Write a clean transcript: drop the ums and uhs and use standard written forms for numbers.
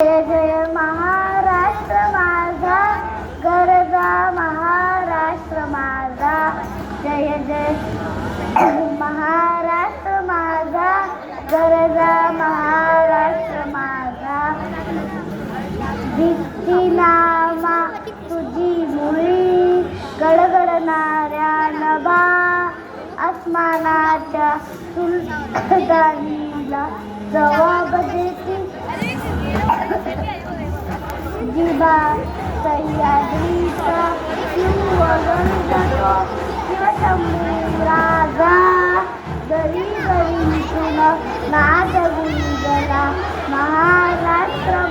जय जय महाराष्ट्र माझा, गरजा महाराष्ट्र माझा. जय जय महाराष्ट्र माझा, गरजा महाराष्ट्र माझा. भित्तीनामा तुझी मुळी, गडगडणाऱ्या नभा, आसमानाच्या सुलतानीला जवाब देती जिबा. सह्याद्रीचा शिवगंधर्व शिवशंभू राजा, गरी गरी तुला नाद गुंजला महाराष्ट्र.